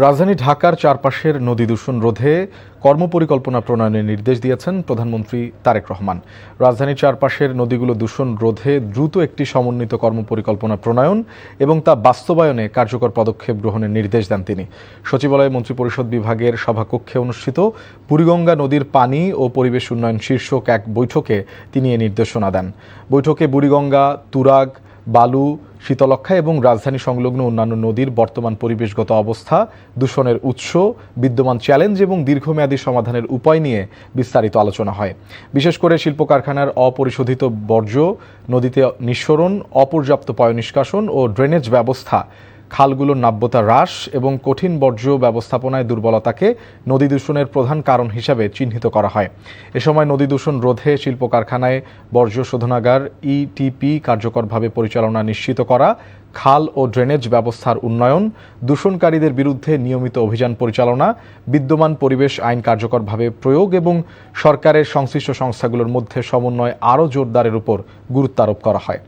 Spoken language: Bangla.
রাজধানী ঢাকার চারপাশের নদী দূষণ রোধে কর্মপরিকল্পনা প্রণয়নের নির্দেশ দিয়েছেন প্রধানমন্ত্রী তারেক রহমান। রাজধানীর চারপাশের নদীগুলো দূষণ রোধে দ্রুত একটি সমন্বিত কর্মপরিকল্পনা প্রণয়ন এবং তা বাস্তবায়নে কার্যকর পদক্ষেপ গ্রহণের নির্দেশ দেন তিনি। সচিবালয়ে মন্ত্রিপরিষদ বিভাগের সভাকক্ষে অনুষ্ঠিত বুড়িগঙ্গা নদীর পানি ও পরিবেশ উন্নয়ন শীর্ষক এক বৈঠকে তিনি এ নির্দেশনা দেন। বৈঠকে বুড়িগঙ্গা, তুরাগ, বালু, শীতলক্ষ্যা এবং রাজধানী সংলগ্ন অন্যান্য নদীর বর্তমান পরিবেশগত অবস্থা, দূষণের উৎস, বিদ্যমান চ্যালেঞ্জ এবং দীর্ঘমেয়াদী সমাধানের উপায় নিয়ে বিস্তারিত আলোচনা হয়। বিশেষ করে শিল্প কারখানার অপরিশোধিত বর্জ্য নদীতে নিঃসরণ, অপর্যাপ্ত পয়ঃনিষ্কাশন ও ড্রেনেজ ব্যবস্থা, খালগুলোর নাব্যতা হ্রাস এবং কঠিন বর্জ্য ব্যবস্থাপনায় দুর্বলতাকে নদী দূষণের প্রধান কারণ হিসাবে চিহ্নিত করা হয়। এ সময় নদী দূষণ রোধে শিল্প কারখানায় বর্জ্য শোধনাগার ইটিপি কার্যকরভাবে পরিচালনা নিশ্চিত করা, খাল ও ড্রেনেজ ব্যবস্থার উন্নয়ন, দূষণকারীদের বিরুদ্ধে নিয়মিত অভিযান পরিচালনা, বিদ্যমান পরিবেশ আইন কার্যকরভাবে প্রয়োগ এবং সরকারের সংশ্লিষ্ট সংস্থাগুলোর মধ্যে সমন্বয় আরও জোরদারের উপর গুরুত্ব আরোপ করা হয়।